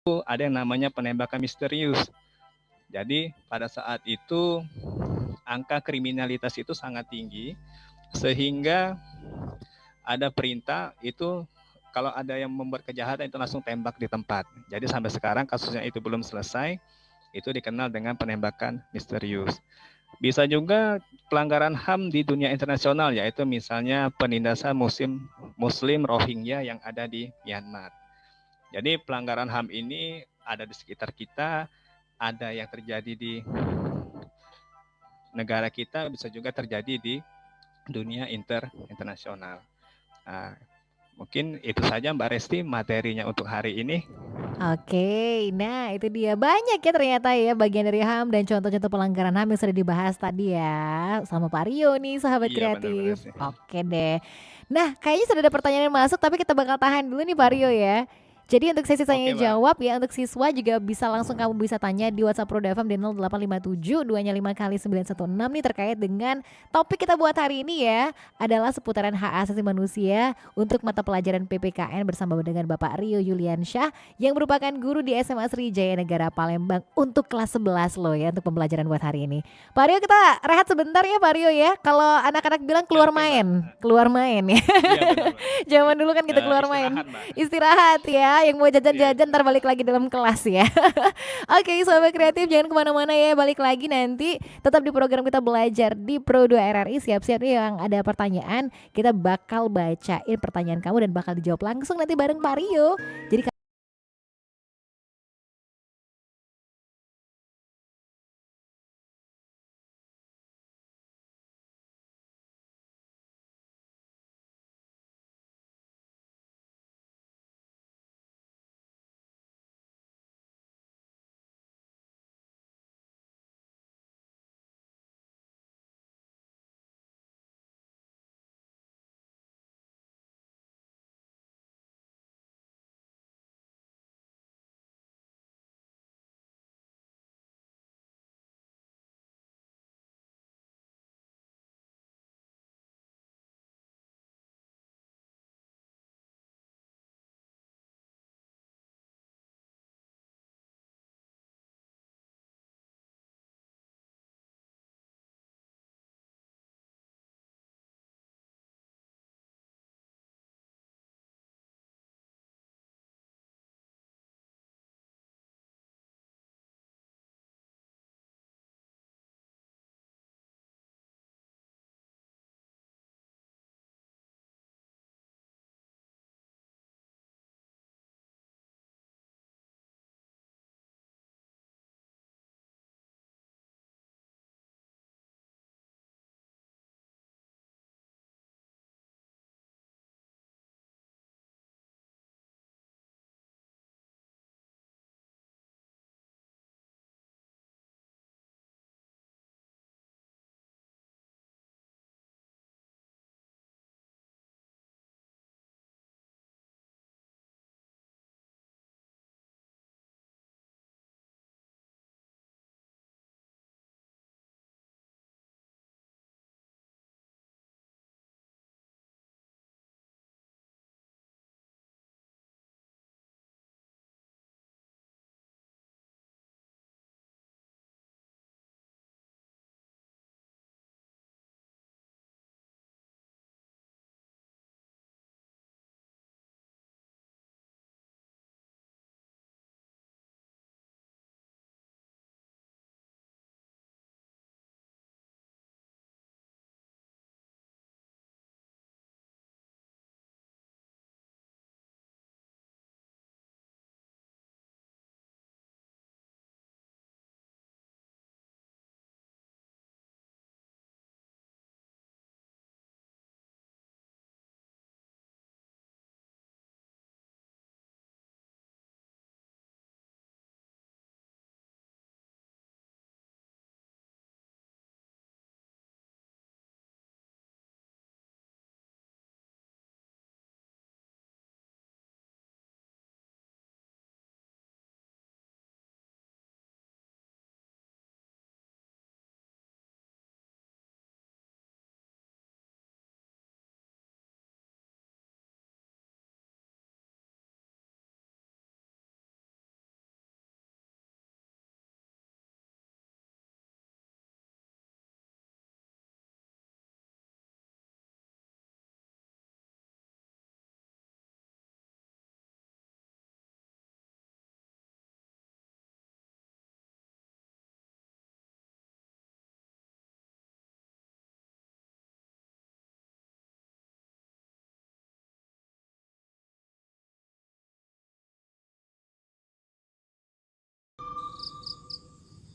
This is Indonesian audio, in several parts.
ada yang namanya penembakan misterius. Jadi pada saat itu angka kriminalitas itu sangat tinggi sehingga ada perintah itu kalau ada yang membuat kejahatan itu langsung tembak di tempat. Jadi sampai sekarang kasusnya itu belum selesai, itu dikenal dengan penembakan misterius. Bisa juga pelanggaran HAM di dunia internasional, yaitu misalnya penindasan Muslim Rohingya yang ada di Myanmar. Jadi pelanggaran HAM ini ada di sekitar kita, ada yang terjadi di negara kita, bisa juga terjadi di dunia internasional. Nah, mungkin itu saja Mbak Resti materinya untuk hari ini. Oke, nah itu dia banyak ya ternyata ya bagian dari HAM dan contoh-contoh pelanggaran HAM yang sudah dibahas tadi ya sama Pak Rio nih sahabat Iya benar-benar kreatif. sih. Oke deh. Nah kayaknya sudah ada pertanyaan yang masuk tapi kita bakal tahan dulu nih Pak Rio ya. Jadi untuk sesi tanya Oke Mbak. jawab ya untuk siswa juga bisa langsung kamu bisa tanya di WhatsApp Roda FM di 0857 2-nya 5 kali 916 nih terkait dengan topik kita buat hari ini ya adalah seputaran hak asasi manusia untuk mata pelajaran PPKN bersama dengan Bapak Rio Yuliansyah yang merupakan guru di SMA Sriwijaya Negara Palembang untuk kelas 11 loh ya untuk pembelajaran buat hari ini. Pak Rio kita rehat sebentar ya Pak Rio ya. Kalau anak-anak bilang Oke oke Mbak. keluar main ya. Iya benar Mbak. Zaman dulu kan kita keluar main. Istirahat Mbak. Istirahat ya, yang mau Iya jajan-jajan ntar istirahat. balik lagi dalam kelas ya. Oke, sobat kreatif jangan kemana-mana ya, balik lagi nanti tetap di program kita belajar di Pro 2 RRI. Siap-siap nih yang ada pertanyaan, kita bakal bacain pertanyaan kamu dan bakal dijawab langsung nanti bareng Pak Rio. Jadi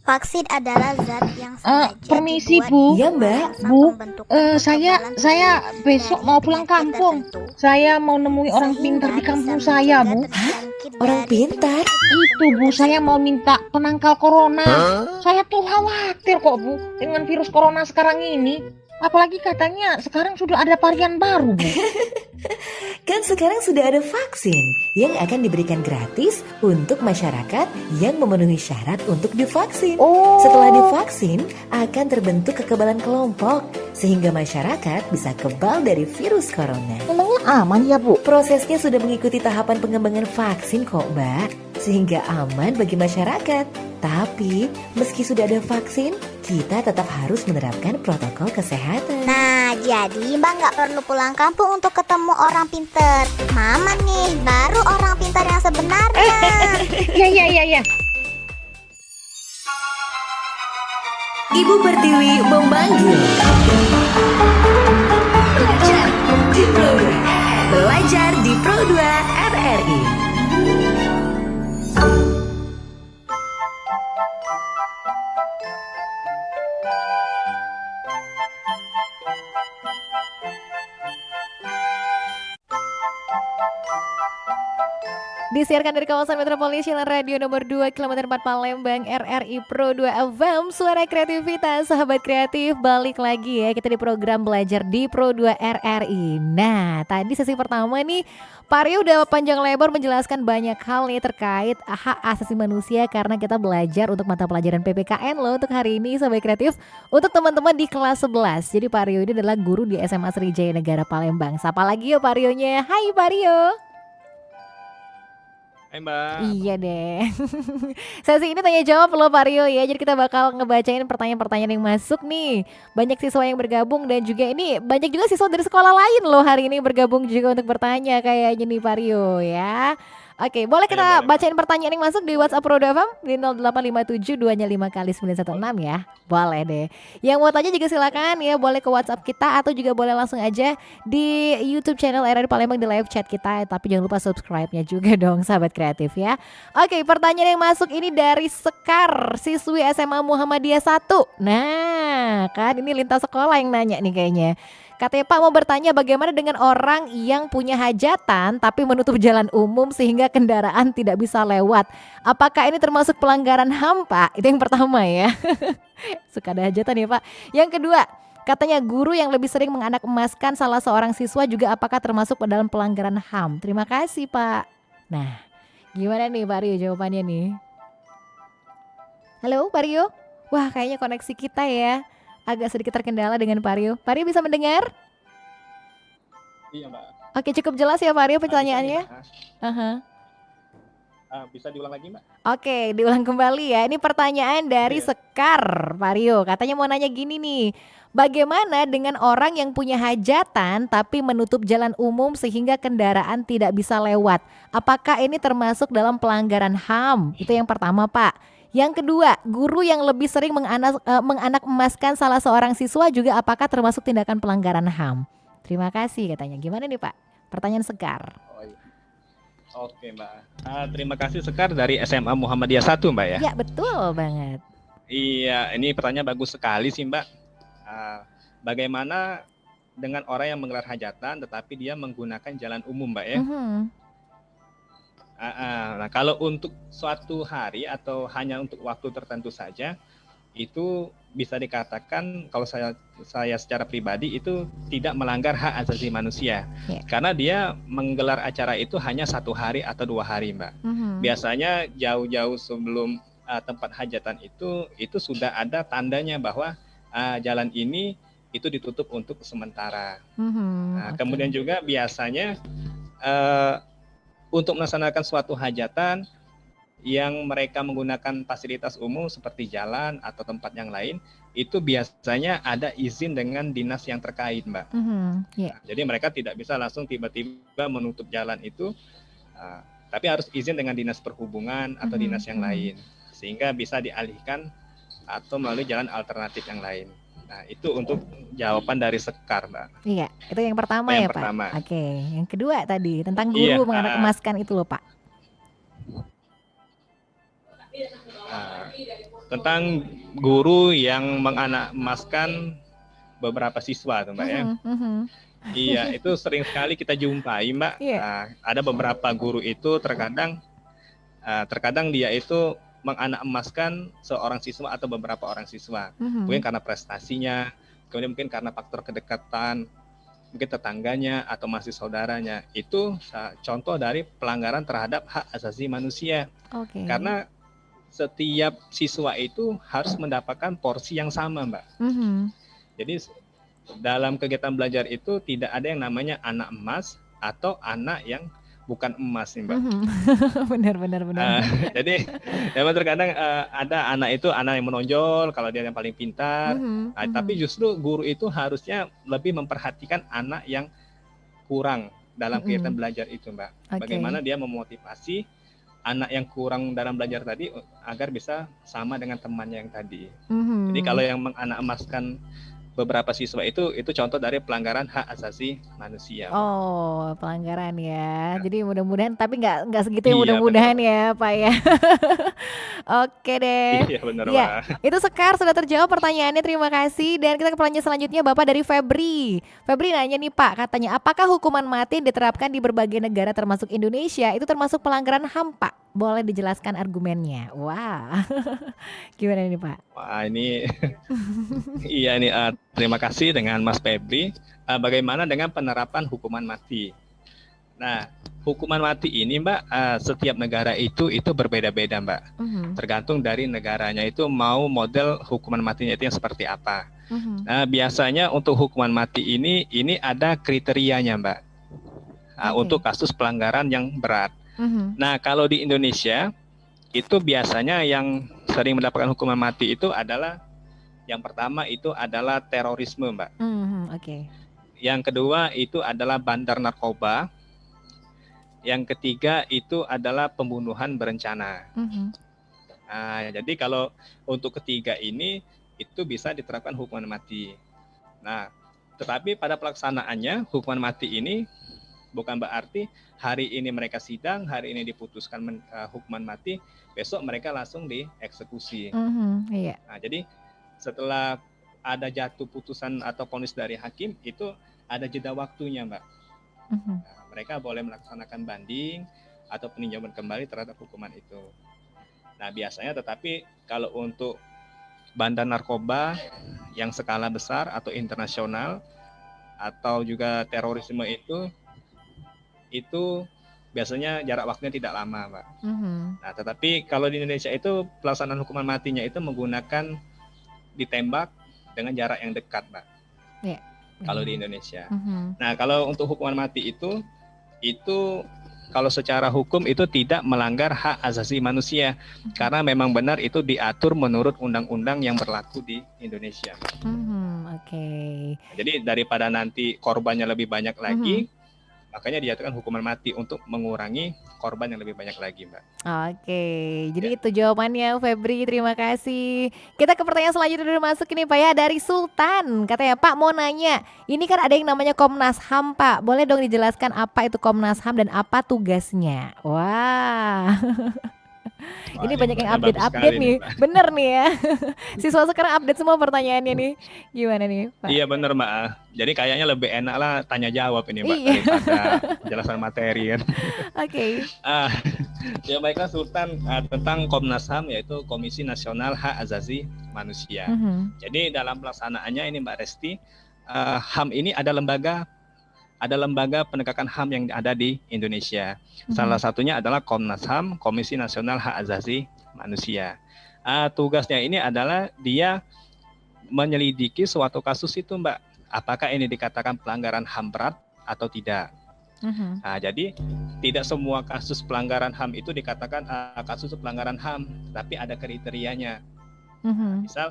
Vaksin adalah zat yang sengaja Permisi dibuat Bu. Iya Mbak. merangsang Bu, pembentukan saya kekebalan tubuh besok dari mau pulang penyakit kampung. tertentu, Saya mau nemui orang pintar sehingga di bisa kampung saya, mencegah Bu. terjangkit Orang dari pintar? penyakit Itu Bu, tertentu saya mau tersebut. minta penangkal corona. Saya tuh khawatir kok Bu dengan virus corona sekarang ini. Apalagi katanya sekarang sudah ada varian baru Bu. Kan sekarang sudah ada vaksin yang akan diberikan gratis untuk masyarakat yang memenuhi syarat untuk divaksin. Oh. Setelah divaksin, akan terbentuk kekebalan kelompok sehingga masyarakat bisa kebal dari virus corona. Memangnya aman ya Bu? Prosesnya sudah mengikuti tahapan pengembangan vaksin kok, Mbak, sehingga aman bagi masyarakat. Tapi, meski sudah ada vaksin, kita tetap harus menerapkan protokol kesehatan. Nah, jadi Mbak nggak perlu pulang kampung untuk ketemu orang pinter. Mama nih, baru orang pintar yang sebenarnya. Ya. Ibu Pertiwi memanggil. Belajar di Pro 2 RRI. Disiarkan dari kawasan Metropolitan Radio nomor 2 kilometer 4 Palembang, RRI Pro 2 FM, suara kreativitas, sahabat kreatif. Balik lagi ya, kita di program belajar di Pro 2 RRI. Nah, tadi sesi pertama nih, Pak Rio udah panjang lebar menjelaskan banyak hal nih terkait hak asasi manusia, karena kita belajar untuk mata pelajaran PPKN loh untuk hari ini, sahabat kreatif, untuk teman-teman di kelas 11. Jadi Pak Rio ini adalah guru di SMA Sriwijaya Negara Palembang. Sapa lagi ya Pak Rionya. Hai Pak Rio. Hai Mbak. Iya deh. Sesi ini tanya jawab loh Pak Rio ya. Jadi kita bakal ngebacain pertanyaan-pertanyaan yang masuk nih. Banyak siswa yang bergabung dan juga ini banyak juga siswa dari sekolah lain loh hari ini bergabung juga untuk bertanya kayaknya nih Pak Rio ya. Oke, boleh kita bacain pertanyaan yang masuk di WhatsApp Pro 2 FM di 085725 kali 916 ya. Boleh deh. Yang mau tanya juga silakan ya, boleh ke WhatsApp kita atau juga boleh langsung aja di YouTube channel RRI Palembang di live chat kita. Tapi jangan lupa subscribe-nya juga dong sahabat kreatif ya. Oke, pertanyaan yang masuk ini dari Sekar, siswi SMA Muhammadiyah 1. Nah, kan ini lintas sekolah yang nanya nih kayaknya. Katanya Pak mau bertanya bagaimana dengan orang yang punya hajatan tapi menutup jalan umum sehingga kendaraan tidak bisa lewat. Apakah ini termasuk pelanggaran HAM Pak? Itu yang pertama ya. Suka ada hajatan ya Pak. Yang kedua, katanya guru yang lebih sering menganak emaskan salah seorang siswa juga apakah termasuk dalam pelanggaran HAM? Terima kasih Pak. Nah, gimana nih Pak Rio jawabannya nih? Halo Pak Rio? Wah kayaknya koneksi kita ya agak sedikit terkendala dengan Pak Rio. Pak Rio bisa mendengar? Iya Mbak. Oke, cukup jelas ya Pak Rio pertanyaannya? Bisa diulang lagi Mbak? Oke, diulang kembali ya. Ini pertanyaan dari Sekar, Pak Rio. Katanya mau nanya gini nih. Bagaimana dengan orang yang punya hajatan tapi menutup jalan umum sehingga kendaraan tidak bisa lewat? Apakah ini termasuk dalam pelanggaran HAM? Itu yang pertama Pak. Yang kedua, guru yang lebih sering menganak emaskan salah seorang siswa juga apakah termasuk tindakan pelanggaran HAM? Terima kasih katanya. Gimana nih Pak? Pertanyaan Sekar. Oh, iya. Oke Mbak. Terima kasih Sekar dari SMA Muhammadiyah 1 Mbak ya. Ya betul banget. Iya, ini pertanyaan bagus sekali sih Mbak. Bagaimana dengan orang yang menggelar hajatan tetapi dia menggunakan jalan umum Mbak ya? Nah, kalau untuk suatu hari atau hanya untuk waktu tertentu saja, itu bisa dikatakan kalau saya secara pribadi itu tidak melanggar hak asasi manusia, karena dia menggelar acara itu hanya 1 hari atau 2 hari, Mbak. Biasanya jauh-jauh sebelum tempat hajatan itu sudah ada tandanya bahwa jalan ini itu ditutup untuk sementara. Nah, kemudian juga biasanya untuk melaksanakan suatu hajatan yang mereka menggunakan fasilitas umum seperti jalan atau tempat yang lain, itu biasanya ada izin dengan dinas yang terkait, Mbak. Nah, jadi mereka tidak bisa langsung tiba-tiba menutup jalan itu, tapi harus izin dengan dinas perhubungan atau dinas yang lain, sehingga bisa dialihkan atau melalui jalan alternatif yang lain. Nah, itu untuk jawaban dari Sekar, Mbak. Iya, itu yang pertama ya, Pak. Oke, yang kedua tadi tentang guru menganak emaskan itu loh, Pak. Nah, tentang guru yang menganak-emaskan beberapa siswa tuh Mbak ya. Mhm, mhm. Iya, itu sering sekali kita jumpai Mbak. Iya. Ada beberapa guru itu terkadang dia itu menganak-emaskan seorang siswa atau beberapa orang siswa. Mungkin Mhm. karena prestasinya, kemudian mungkin karena faktor kedekatan, mungkin tetangganya atau masih saudaranya. Itu contoh dari pelanggaran terhadap hak asasi manusia. Oke. Karena setiap siswa itu harus mendapatkan porsi yang sama, Mbak. Mhm. Jadi dalam kegiatan belajar itu tidak ada yang namanya anak emas atau anak yang bukan emas nih, Mbak. Mhm. Benar benar benar. Jadi memang terkadang ada anak itu anak yang menonjol kalau dia yang paling pintar. Mhm, Tapi mhm. justru guru itu harusnya lebih memperhatikan anak yang kurang dalam kegiatan Mhm. belajar itu, Mbak. Oke. Bagaimana dia memotivasi anak yang kurang dalam belajar tadi agar bisa sama dengan temannya yang tadi. Jadi kalau Mhm. yang menganak emaskan beberapa siswa itu contoh dari pelanggaran hak asasi manusia, Mbak. Oh, pelanggaran ya. Ya. Jadi mudah-mudahan tapi nggak segitu ya Iya benar, mudah-mudahan Mbak. ya, Pak ya. Oke deh. Iya benar, Ya, Mbak. itu Sekar sudah terjawab pertanyaannya. Terima kasih. Dan kita ke pertanyaan selanjutnya Bapak dari Febri. Febri nanya nih Pak, katanya apakah hukuman mati yang diterapkan di berbagai negara termasuk Indonesia itu termasuk pelanggaran HAM, Pak? Boleh dijelaskan argumennya? Wah. Gimana nih, Pak? Wah ini iya nih terima kasih dengan Mas Febri. Bagaimana dengan penerapan hukuman mati? Nah, hukuman mati ini Mbak, setiap negara itu berbeda-beda Mbak. Mhm, Tergantung dari negaranya itu mau model hukuman matinya itu yang seperti apa. mhm. Nah, biasanya untuk hukuman mati ini ada kriterianya Mbak. Untuk Oke. kasus pelanggaran yang berat. Mhm, Nah, kalau di Indonesia itu biasanya yang sering mendapatkan hukuman mati itu adalah yang pertama itu adalah terorisme, Mbak. mhm, oke. Yang kedua itu adalah bandar narkoba. Yang ketiga itu adalah pembunuhan berencana. Mhm, Jadi kalau untuk ketiga ini itu bisa diterapkan hukuman mati. Nah, tetapi pada pelaksanaannya hukuman mati ini bukan berarti hari ini mereka sidang, hari ini diputuskan hukuman mati, besok mereka langsung dieksekusi. mhm, iya. Jadi setelah ada jatuh putusan atau vonis dari hakim itu ada jeda waktunya, Mbak. Mhm, Mereka boleh melaksanakan banding atau peninjauan kembali terhadap hukuman itu. Nah, biasanya tetapi kalau untuk bandar narkoba yang skala besar atau internasional atau juga terorisme itu biasanya jarak waktunya tidak lama, Mbak. mhm. Nah, tetapi kalau di Indonesia itu pelaksanaan hukuman matinya itu menggunakan ditembak dengan jarak yang dekat, Mbak. Iya, Kalau di benar. Indonesia. Mhm, Nah, kalau untuk hukuman mati itu kalau secara hukum itu tidak melanggar hak asasi manusia mhm, karena memang benar itu diatur menurut undang-undang yang berlaku di Indonesia. mhm, oke. Jadi daripada nanti korbannya lebih banyak Mhm. lagi, makanya dijatuhkan hukuman mati untuk mengurangi korban yang lebih banyak lagi, Mbak. Oke, jadi Ya. itu jawabannya Febri, terima kasih. Kita ke pertanyaan selanjutnya udah masuk ini Pak ya, dari Sultan. Katanya, Pak mau nanya, ini kan ada yang namanya Komnas HAM Pak, boleh dong dijelaskan apa itu Komnas HAM dan apa tugasnya? Wah, Wah, ini ini banyak yang pertanyaan bagus update-update sekali nih, nih, Mbak. bener nih ya. Siswa sekarang update semua pertanyaannya nih, gimana nih Pak? Iya benar, Mbak. Jadi kayaknya lebih enak lah tanya jawab ini, Mbak, Iya, daripada penjelasan materi kan. oke. Ah, ya baiklah Sultan, tentang Komnas HAM yaitu Komisi Nasional Hak Asasi Manusia. Mhm, Jadi dalam pelaksanaannya ini Mbak Resti, HAM ini ada lembaga penegakan HAM yang ada di Indonesia. Salah mhm, satunya adalah Komnas HAM, Komisi Nasional Hak Asasi Manusia. Tugasnya ini adalah dia menyelidiki suatu kasus itu, Mbak. Apakah ini dikatakan pelanggaran HAM berat atau tidak? mhm, Jadi tidak semua kasus pelanggaran HAM itu dikatakan kasus pelanggaran HAM, tapi ada kriterianya. mhm, Misal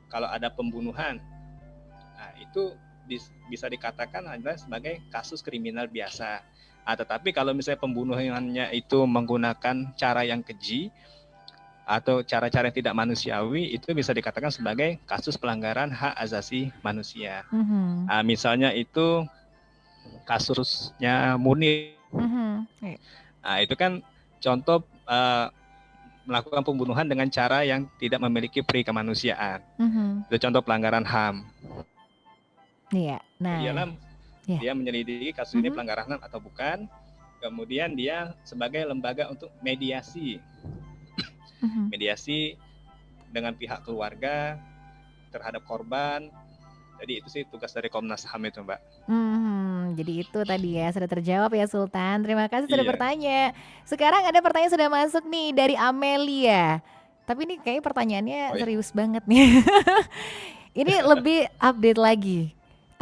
kalau ada pembunuhan, itu bisa dikatakan adalah sebagai kasus kriminal biasa. Tetapi kalau misalnya pembunuhannya itu menggunakan cara yang keji atau cara-cara yang tidak manusiawi, itu bisa dikatakan sebagai kasus pelanggaran hak asasi manusia. mhm, Misalnya itu kasusnya Munir. mhm, iya, Itu kan contoh melakukan pembunuhan dengan cara yang tidak memiliki peri kemanusiaan. Mhm. Itu contoh pelanggaran HAM. Iya. Ialah Nah, ya. dia menyelidiki kasus ini Mhm. pelanggaran HAM atau bukan. Kemudian dia sebagai lembaga untuk mediasi Mhm. dengan pihak keluarga terhadap korban. Jadi itu sih tugas dari Komnas HAM itu, Mbak. Jadi itu tadi ya sudah terjawab ya Sultan. Terima kasih sudah Iya. bertanya. Sekarang ada pertanyaan sudah masuk nih dari Amelia. Tapi ini kayaknya pertanyaannya Oh ya. serius banget nih. Ini lebih update lagi.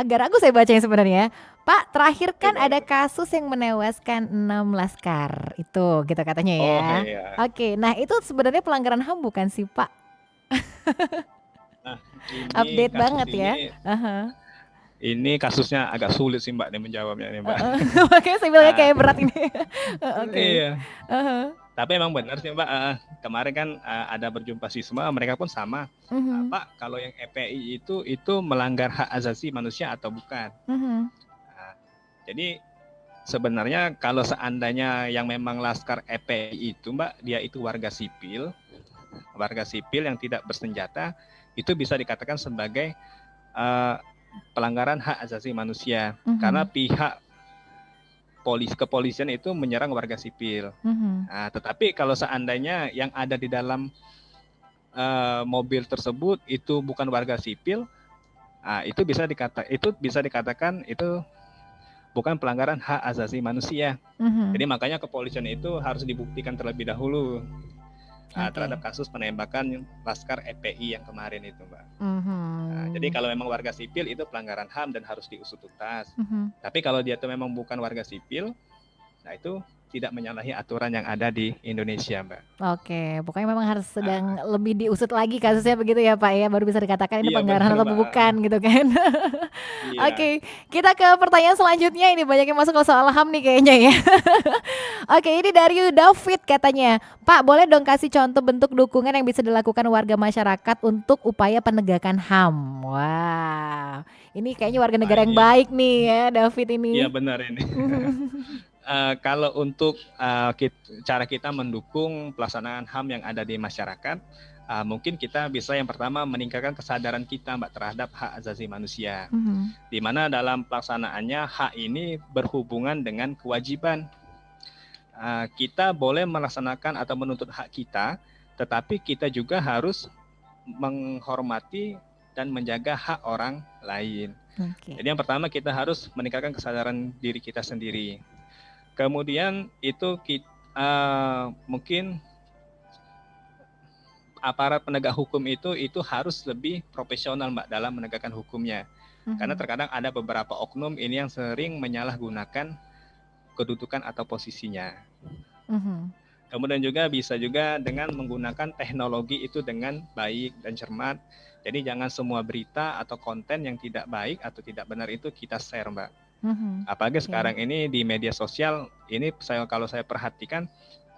Agak ragu saya bacanya sebenarnya. Pak, terakhir kan Coba. ada kasus yang menewaskan 6 laskar. Itu gitu katanya ya. Oh iya. Oke, nah itu sebenarnya pelanggaran HAM bukan sih Pak? Nah, ini Update kasus banget ya. ini, Aha. ini kasusnya agak sulit sih Mbak nih menjawabnya nih Mbak. Makanya saya bilangnya Ah, kayak berat ini. Oke. Iya. Aha. Tapi emang benar sih Mbak. Kemarin kan ada berjumpa siswa, mereka pun sama. Mhm. Pak, kalau yang EPI itu melanggar hak asasi manusia atau bukan? Mhm. Nah, jadi sebenarnya kalau seandainya yang memang laskar EPI itu Mbak, dia itu warga sipil yang tidak bersenjata, itu bisa dikatakan sebagai pelanggaran hak asasi manusia. Karena Mhm. pihak kepolisian itu menyerang warga sipil. Mhm. Nah, tetapi kalau seandainya yang ada di dalam mobil tersebut itu bukan warga sipil, itu bisa dikatakan itu bukan pelanggaran hak asasi manusia. Mhm. Jadi makanya kepolisian itu harus dibuktikan terlebih dahulu Oke. terhadap kasus penembakan laskar EPI yang kemarin itu, Mbak. Mhm. Jadi kalau memang warga sipil itu pelanggaran HAM dan harus diusut tuntas. Mhm. Tapi kalau dia itu memang bukan warga sipil, nah itu tidak menyalahi aturan yang ada di Indonesia, Mbak. Oke, pokoknya memang harus sedang lebih diusut lagi kasusnya begitu ya Pak ya, baru bisa dikatakan ini Iya pelanggaran benar, atau Mbak. bukan gitu kan. Iya. Oke, kita ke pertanyaan selanjutnya, ini banyak yang masuk ke soal HAM nih kayaknya ya. Oke, ini dari David katanya, Pak boleh dong kasih contoh bentuk dukungan yang bisa dilakukan warga masyarakat untuk upaya penegakan HAM. Wah, ini kayaknya warga negara yang baik nih ya David ini. Iya benar ini. Kalau untuk cara kita mendukung pelaksanaan HAM yang ada di masyarakat, mungkin kita bisa yang pertama meningkatkan kesadaran kita Mbak terhadap hak asasi manusia. Di mana dalam pelaksanaannya hak ini berhubungan dengan kewajiban. Kita boleh melaksanakan atau menuntut hak kita, tetapi kita juga harus menghormati dan menjaga hak orang lain. Oke. Jadi yang pertama kita harus meningkatkan kesadaran diri kita sendiri. Kemudian itu mungkin aparat penegak hukum itu harus lebih profesional Mbak dalam menegakkan hukumnya. Karena terkadang ada beberapa oknum ini yang sering menyalahgunakan kedudukan atau posisinya. Kemudian juga bisa juga dengan menggunakan teknologi itu dengan baik dan cermat. Jadi jangan semua berita atau konten yang tidak baik atau tidak benar itu kita share Mbak. Apalagi sekarang ini di media sosial ini kalau saya perhatikan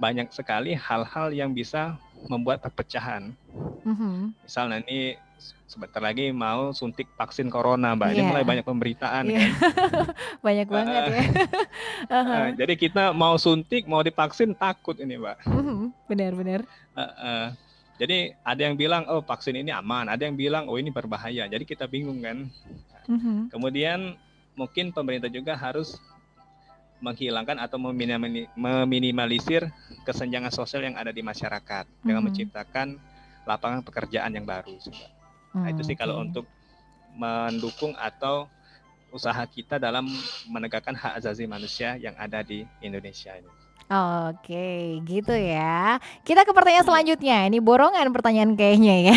banyak sekali hal-hal yang bisa membuat perpecahan. Misalnya ini sebentar lagi mau suntik vaksin corona Mbak, ini mulai banyak pemberitaan kan. Banyak banget ya. Jadi kita mau suntik, mau divaksin takut ini Mbak. Benar-benar. Jadi ada yang bilang oh vaksin ini aman, ada yang bilang oh ini berbahaya. Jadi kita bingung kan. Kemudian mungkin pemerintah juga harus menghilangkan atau meminimalisir kesenjangan sosial yang ada di masyarakat dengan menciptakan lapangan pekerjaan yang baru. Nah, itu sih kalau untuk mendukung atau usaha kita dalam menegakkan hak asasi manusia yang ada di Indonesia ini. Oke, gitu ya. Kita ke pertanyaan selanjutnya. Ini borongan pertanyaan kayaknya ya.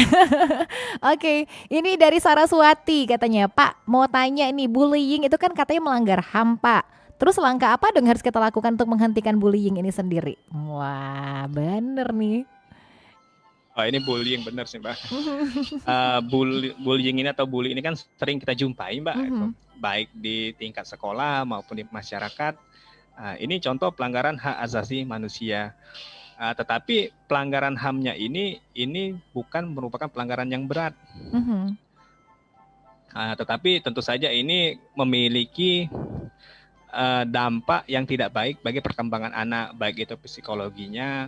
Oke, ini dari Saraswati katanya, Pak mau tanya ini bullying itu kan katanya melanggar HAM Pak. Terus langkah apa dong harus kita lakukan untuk menghentikan bullying ini sendiri? Wah, bener nih. Oh ini bullying bener sih Mbak. Bullying ini atau bully ini kan sering kita jumpai Mbak. Baik di tingkat sekolah maupun di masyarakat. Ini contoh pelanggaran hak asasi manusia. Tetapi pelanggaran HAM-nya ini bukan merupakan pelanggaran yang berat. Tetapi tentu saja ini memiliki dampak yang tidak baik bagi perkembangan anak, baik itu psikologinya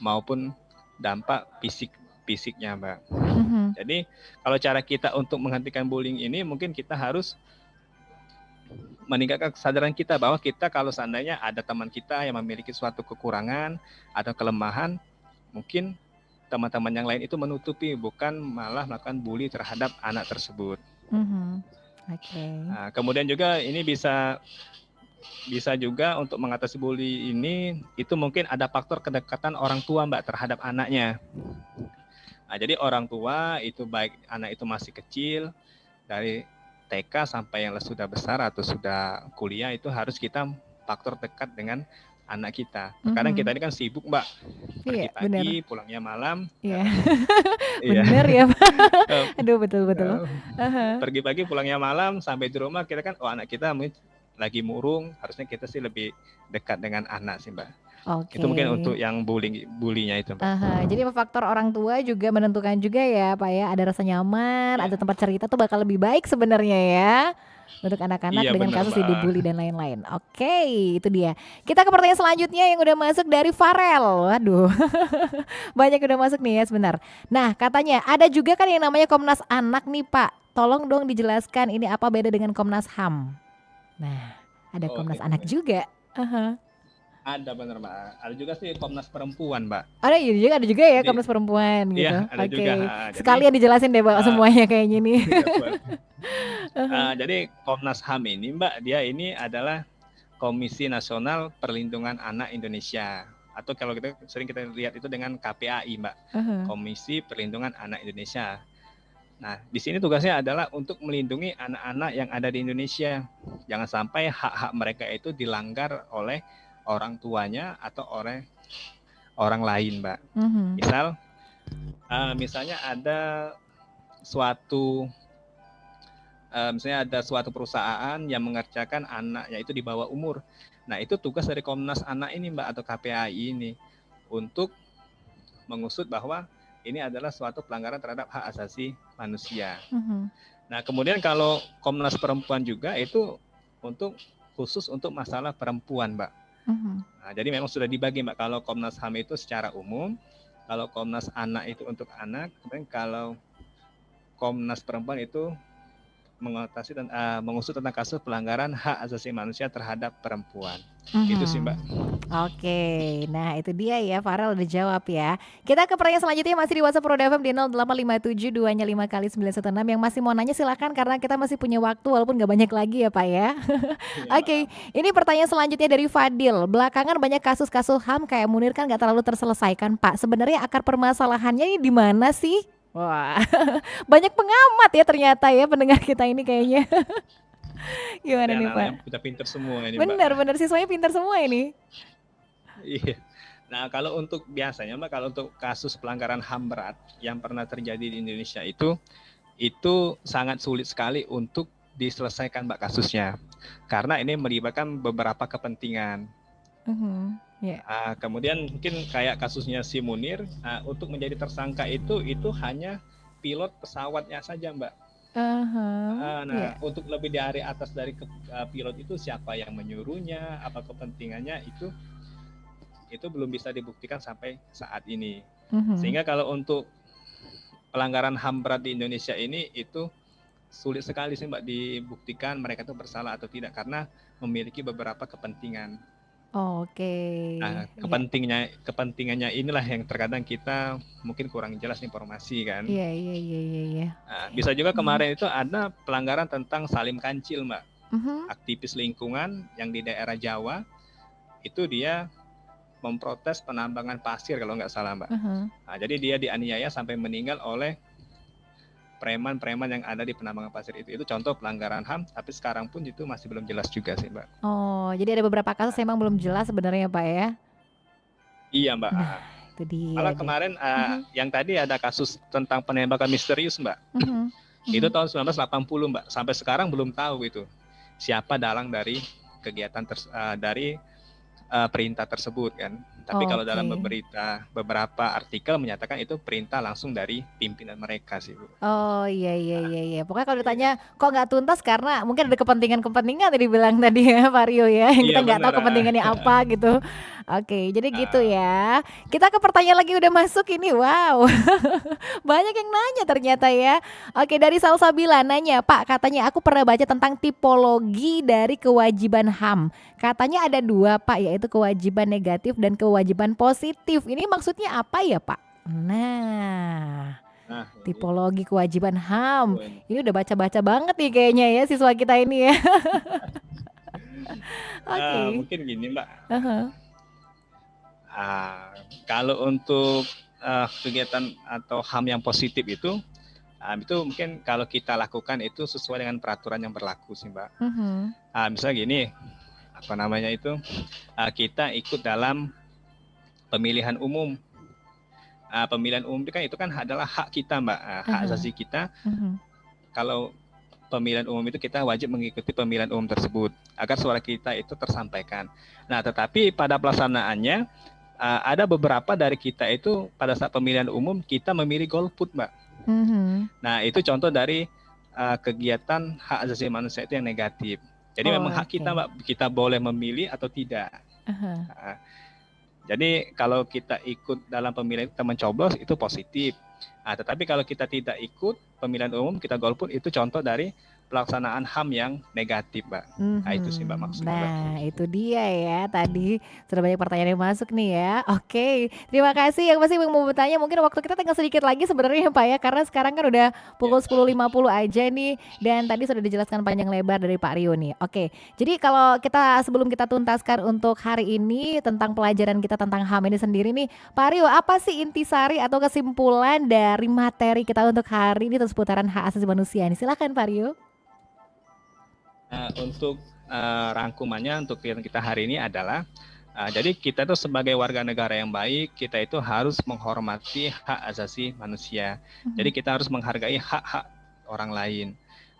maupun dampak fisiknya, Mbak. Mhm. Jadi kalau cara kita untuk menghentikan bullying ini mungkin kita harus meningkatkan kesadaran kita bahwa kita kalau seandainya ada teman kita yang memiliki suatu kekurangan atau kelemahan, mungkin teman-teman yang lain itu menutupi, bukan malah melakukan bully terhadap anak tersebut. Mhm. Oke. Nah, kemudian juga ini bisa juga untuk mengatasi bully ini, itu mungkin ada faktor kedekatan orang tua, Mbak, terhadap anaknya. Nah, jadi orang tua itu baik anak itu masih kecil, dari TK sampai yang sudah besar atau sudah kuliah, itu harus kita faktor dekat dengan anak kita. Terkadang kita ini kan sibuk, Mbak, pergi Iya, benar. pagi, pulangnya malam. Iya. Iya. Bener ya, Pak. Eh, Aduh, betul. Pergi pagi, pulangnya malam, sampai di rumah kita kan, oh anak kita lagi murung, harusnya kita sih lebih dekat dengan anak sih, Mbak. Oke. Itu mungkin untuk yang bulinya itu, Mbak. Jadi faktor orang tua juga menentukan juga ya, Pak ya. Ada rasa nyaman, Iya. ada tempat cerita tuh bakal lebih baik sebenarnya ya. Untuk anak-anak Iya, dengan benar, kasus Mbak. dibully dan lain-lain. Oke, itu dia. Kita ke pertanyaan selanjutnya yang udah masuk dari Farel. Waduh. Banyak udah masuk nih ya, sebentar. Nah, katanya ada juga kan yang namanya Komnas Anak nih, Pak. Tolong dong dijelaskan ini apa beda dengan Komnas HAM. Nah, ada Komnas Oke. Anak juga. Ada, benar, Mbak. Ada juga sih Komnas Perempuan, Mbak. Ada juga ya Jadi, Komnas Perempuan gitu. iya, ada Oke. juga. Jadi, Sekalian dijelasin deh, Pak, semuanya kayaknya nih. iya, boleh. Jadi Komnas HAM ini, Mbak, dia ini adalah Komisi Nasional Perlindungan Anak Indonesia, atau kalau kita sering kita lihat itu dengan KPAI, Mbak, Komisi Perlindungan Anak Indonesia. Nah, di sini tugasnya adalah untuk melindungi anak-anak yang ada di Indonesia. Jangan sampai hak-hak mereka itu dilanggar oleh orang tuanya atau oleh orang lain, Mbak. Misalnya ada suatu perusahaan yang mengerjakan anaknya itu di bawah umur. Nah, itu tugas dari Komnas Anak ini, Mbak, atau KPAI ini, untuk mengusut bahwa ini adalah suatu pelanggaran terhadap hak asasi manusia. Nah, kemudian kalau Komnas Perempuan juga itu khusus untuk masalah perempuan, Mbak. Nah, jadi memang sudah dibagi, Mbak. Kalau Komnas HAM itu secara umum, kalau Komnas Anak itu untuk anak, kemudian kalau Komnas Perempuan itu mengusut tentang kasus pelanggaran hak asasi manusia terhadap perempuan. Gitu sih, Mbak. Oke, nah itu dia ya, Farel udah jawab ya. Kita ke pertanyaan selanjutnya masih di WhatsApp Roda FM di 0857 2-nya 5 kali 916. Yang masih mau nanya silakan karena kita masih punya waktu walaupun gak banyak lagi ya, Pak ya. Oke, ini pertanyaan selanjutnya dari Fadil. Belakangan banyak kasus-kasus HAM kayak Munir kan gak terlalu terselesaikan, Pak. Sebenarnya akar permasalahannya ini di mana sih? Wah, banyak pengamat ya ternyata ya pendengar kita ini kayaknya. Gimana nih, Pak? Kita pinter semua ini, Mbak. Bener, siswanya pinter semua ini. Iya. Nah, kalau untuk biasanya, Mbak, kalau untuk kasus pelanggaran HAM berat yang pernah terjadi di Indonesia itu sangat sulit sekali untuk diselesaikan, Mbak, kasusnya. Karena ini melibatkan beberapa kepentingan. Kemudian mungkin kayak kasusnya si Munir, untuk menjadi tersangka itu hanya pilot pesawatnya saja, Mbak. Untuk lebih dari atas dari pilot itu siapa yang menyuruhnya, apa kepentingannya itu belum bisa dibuktikan sampai saat ini. Sehingga kalau untuk pelanggaran HAM berat di Indonesia ini itu sulit sekali sih, Mbak, dibuktikan mereka itu bersalah atau tidak karena memiliki beberapa kepentingan. Oke. Nah, kepentingannya inilah yang terkadang kita mungkin kurang jelas informasi kan. Iya. Nah, bisa juga kemarin itu ada pelanggaran tentang Salim Kancil, Mbak. Aktivis lingkungan yang di daerah Jawa itu dia memprotes penambangan pasir kalau nggak salah, Mbak. Nah, jadi dia dianiaya sampai meninggal oleh preman-preman yang ada di penambangan pasir itu. Itu contoh pelanggaran HAM, tapi sekarang pun itu masih belum jelas juga sih, Mbak. Oh, jadi ada beberapa kasus emang belum jelas sebenarnya, Pak ya? Iya, Mbak. Nah, itu dia. Malah kemarin yang tadi ada kasus tentang penembakan misterius, Mbak. Itu tahun 1980, Mbak. Sampai sekarang belum tahu itu siapa dalang dari kegiatan dari perintah tersebut kan. Tapi kalau dalam Oke. beberapa artikel menyatakan itu perintah langsung dari pimpinan mereka sih, Bu. Oh, iya iya Ah, iya iya. Pokoknya kalau iya. ditanya kok nggak tuntas karena mungkin ada kepentingan-kepentingan tadi bilang tadi ya Vario ya, yang Iya kita nggak tahu benar. kepentingannya apa gitu. Oke, jadi gitu Ah, ya. Kita ke pertanyaan lagi udah masuk ini. Wow. Banyak yang nanya ternyata ya. Oke, dari Salsabila nanya, "Pak, katanya aku pernah baca tentang tipologi dari kewajiban HAM. Katanya ada dua, Pak, yaitu kewajiban negatif dan kewajiban positif. Ini maksudnya apa ya, Pak?" Nah, nah ini tipologi kewajiban HAM. poin. Ini udah baca-baca banget nih kayaknya ya siswa kita ini ya. Oke. Mungkin gini Mbak, Aha. ah, kalau untuk kegiatan atau HAM yang positif itu mungkin kalau kita lakukan itu sesuai dengan peraturan yang berlaku sih Mbak. Mhm. Misalnya gini, apa namanya itu, kita ikut dalam pemilihan umum. Pemilihan umum itu kan adalah hak kita Mbak, hak Aha. asasi kita. Mhm. Kalau pemilihan umum itu kita wajib mengikuti pemilihan umum tersebut agar suara kita itu tersampaikan. Nah, tetapi pada pelaksanaannya ada beberapa dari kita itu pada saat pemilihan umum kita memilih golput, Mbak. Mhm. Nah, itu contoh dari kegiatan hak asasi manusia itu yang negatif. Jadi memang hak kita, Oke. Mbak, kita boleh memilih atau tidak. Aha. Nah, jadi kalau kita ikut dalam pemilihan kita mencoblos itu positif. Tetapi kalau kita tidak ikut pemilihan umum kita golput itu contoh dari pelaksanaan HAM yang negatif, Mbak. Nah, itu sih Mbak Mhm. maksudnya, Mbak. Nah, itu dia ya tadi sudah banyak pertanyaan yang masuk nih ya. Oke, terima kasih yang masih mau bertanya. Mungkin waktu kita tinggal sedikit lagi sebenarnya ya Pak ya, karena sekarang kan udah Ya. pukul 10.50 aja nih dan tadi sudah dijelaskan panjang lebar dari Pak Rio nih. Oke, jadi kalau kita sebelum kita tuntaskan untuk hari ini tentang pelajaran kita tentang HAM ini sendiri nih, Pak Rio, apa sih intisari atau kesimpulan dari materi kita untuk hari ini tentang seputaran hak asasi manusia ini? Silakan Pak Rio. Untuk rangkumannya untuk kita hari ini adalah jadi kita tuh sebagai warga negara yang baik, kita itu harus menghormati hak asasi manusia. Jadi Mhm. kita harus menghargai hak-hak orang lain.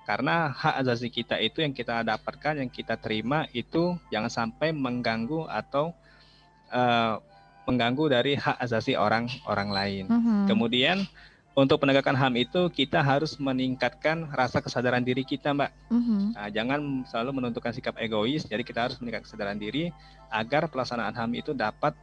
Karena hak asasi kita itu yang kita dapatkan, yang kita terima itu jangan sampai mengganggu atau eh, mengganggu dari hak asasi orang lain. Mhm. Kemudian untuk penegakan HAM itu kita harus meningkatkan rasa kesadaran diri kita, Mbak. Mhm. Jangan selalu menentukan sikap egois, jadi kita harus meningkatkan kesadaran diri agar pelaksanaan HAM itu dapat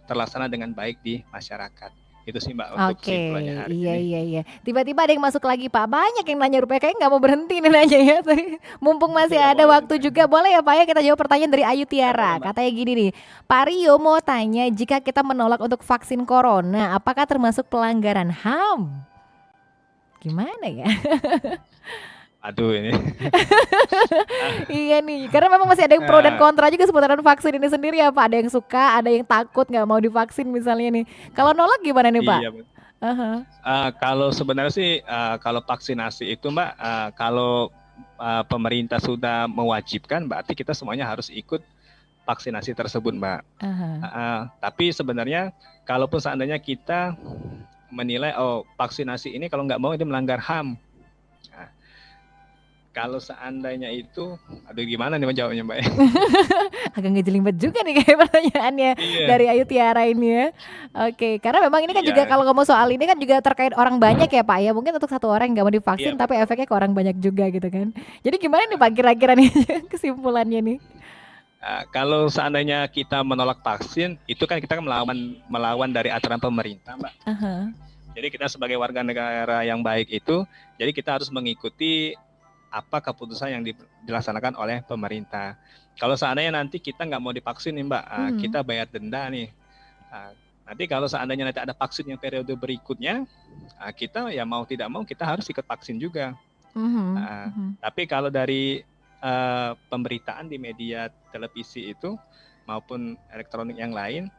terlaksana dengan baik di masyarakat. Itu sih Mbak untuk Oke, kesimpulannya hari iya ini. iya iya. Tiba-tiba ada yang masuk lagi Pak, banyak yang nanya rupanya kayaknya nggak mau berhenti nih nanya ya tadi. Mumpung masih Ya ada boleh waktu Mbak. juga, boleh ya Pak ya kita jawab pertanyaan dari Ayu Ya boleh Tiara. Mbak. Katanya gini nih, Pak Rio mau tanya jika kita menolak untuk vaksin corona, apakah termasuk pelanggaran HAM? Gimana ya? Aduh ini. Iya nih, karena memang masih ada yang pro dan Ah, kontra juga seputaran vaksin ini sendiri ya Pak. Ada yang suka, ada yang takut nggak mau divaksin misalnya nih. Kalau nolak gimana nih Pak? iya. Aha. Kalau sebenarnya sih kalau vaksinasi itu Mbak, kalau pemerintah sudah mewajibkan, berarti kita semuanya harus ikut vaksinasi tersebut Mbak. Aha. Tapi sebenarnya kalaupun seandainya kita menilai vaksinasi ini kalau nggak mau itu melanggar HAM. Nah, kalau seandainya itu, aduh gimana nih menjawabnya Mbak? Agak ngejelimet juga nih kayak pertanyaannya Iya, dari Ayu Tiara ini ya. Oke, karena memang ini kan juga iya, kalau ngomong soal ini kan juga terkait orang banyak ya Pak ya. Mungkin untuk satu orang yang nggak mau iya divaksin tapi betul. efeknya ke orang banyak juga gitu kan. Jadi gimana nih Pak kira-kira nih kesimpulannya nih? Kalau seandainya kita menolak vaksin, itu kan kita kan melawan dari aturan pemerintah, Mbak. Aha. Jadi kita sebagai warga negara yang baik itu, jadi kita harus mengikuti apa keputusan yang dilaksanakan oleh pemerintah. Kalau seandainya nanti kita nggak mau divaksin nih, Mbak, Mhm. kita bayar denda nih. Nanti kalau seandainya nanti ada vaksin yang periode berikutnya, kita ya mau tidak mau kita harus ikut vaksin juga. Mhm. Ah, Mhm. tapi kalau dari pemberitaan di media televisi itu maupun elektronik yang lain,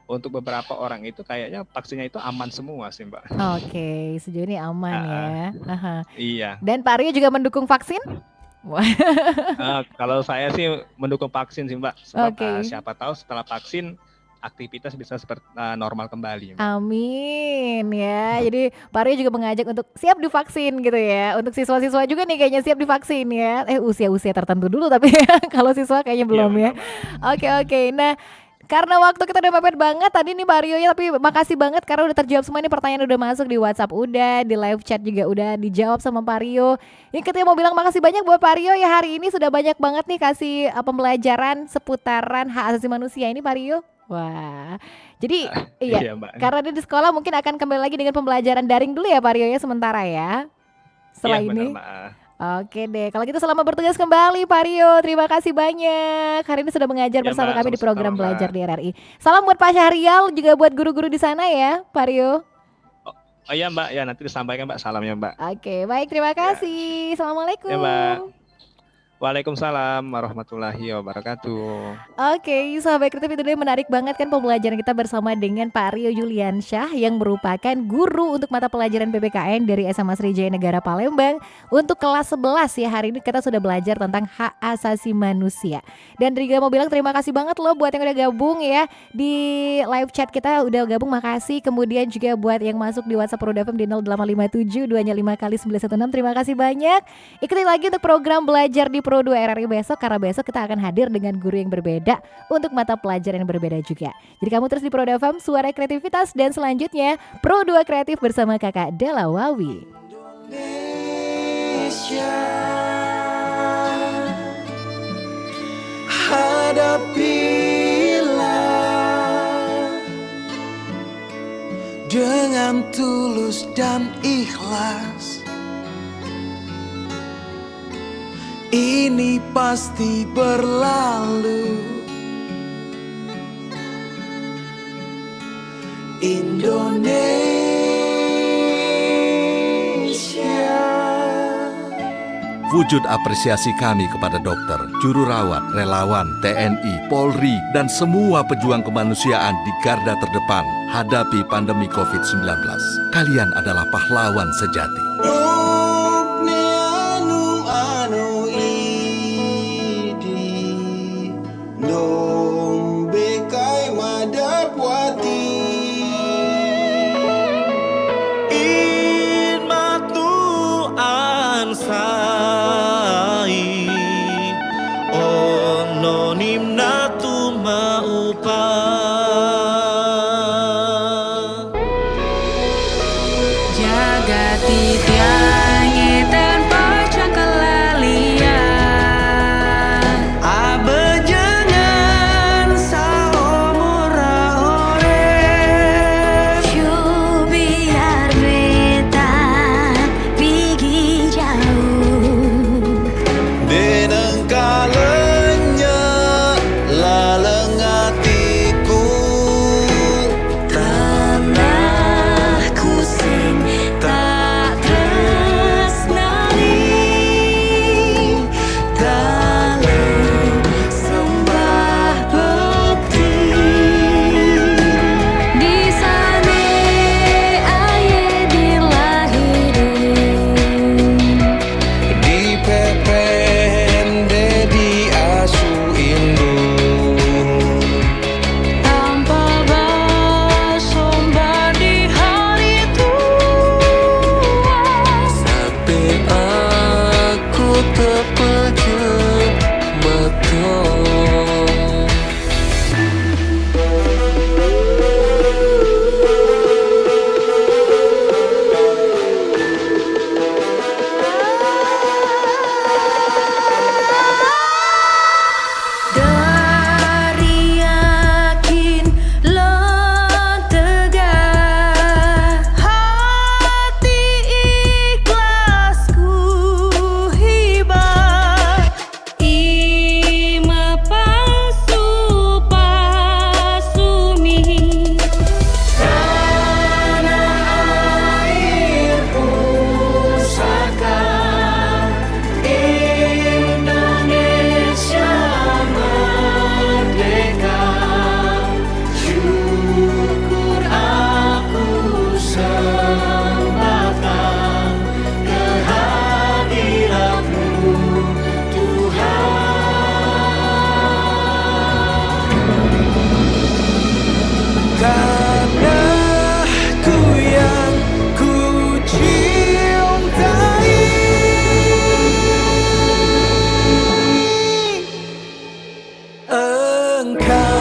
untuk beberapa orang itu kayaknya vaksinnya itu aman semua sih Mbak. Oke, sejauh ini aman Ah, ya. ah, Aha. iya. Dan Pak Rio juga mendukung vaksin? Wah, Kalau saya sih mendukung vaksin sih Mbak, sebab oke. siapa tahu setelah vaksin aktivitas bisa seperti normal kembali Mbak. Amin ya. Jadi Pak Rio juga mengajak untuk siap divaksin gitu ya. Untuk siswa-siswa juga nih kayaknya siap divaksin ya. Usia-usia tertentu dulu tapi kalau siswa kayaknya Iya belum ya. benar Mbak. Oke oke. Nah, Karena waktu kita udah mepet banget tadi nih Pak Rio ya, tapi makasih banget karena udah terjawab semua nih, pertanyaan udah masuk di WhatsApp udah, di live chat juga udah dijawab sama Pak Rio. Ini kita mau bilang makasih banyak buat Pak Rio ya, hari ini sudah banyak banget nih kasih pembelajaran seputaran hak asasi manusia ini Pak Rio. Wah, jadi iya, Mbak. karena dia di sekolah mungkin akan kembali lagi dengan pembelajaran daring dulu ya Pak Rio ya sementara ya. Setelah Iya, ini. benar, Mbak. Oke deh, kalau gitu selamat bertugas kembali Pak Rio. Terima kasih banyak. Hari ini sudah mengajar Ya, bersama Mbak, kami di program sama-sama, Belajar Mbak. di RRI. Salam buat Pak Syahrial, juga buat guru-guru di sana ya, Pak Rio. Oh iya Mbak, ya nanti disampaikan Mbak salamnya Mbak. Oke, baik, terima kasih. Assalamualaikum. Ya Mbak. Waalaikumsalam warahmatullahi wabarakatuh. Oke, sahabat kreatif, itu dia menarik banget kan pembelajaran kita bersama dengan Pak Rio Juliansyah yang merupakan guru untuk mata pelajaran PPKN dari SMA Sriwijaya Negara Palembang untuk kelas 11 ya. Hari ini kita sudah belajar tentang hak asasi manusia. Dan juga mau bilang terima kasih banget loh buat yang udah gabung ya di live chat kita, udah gabung, makasih. Kemudian juga buat yang masuk di WhatsApp Pro FM di 0857 225 kali 916, terima kasih banyak. Ikuti lagi untuk program Belajar di Pro 2 RRI besok, karena besok kita akan hadir dengan guru yang berbeda untuk mata pelajaran yang berbeda juga. Jadi kamu terus di Pro FM, suara kreativitas, dan selanjutnya Pro 2 Kreatif bersama Kakak Della Wawi. Indonesia, hadapilah dengan tulus dan ikhlas. Ini pasti berlalu. Indonesia. Wujud apresiasi kami kepada dokter, juru rawat, relawan, TNI, Polri, dan semua pejuang kemanusiaan di garda terdepan hadapi pandemi COVID-19. Kalian adalah pahlawan sejati. Engkau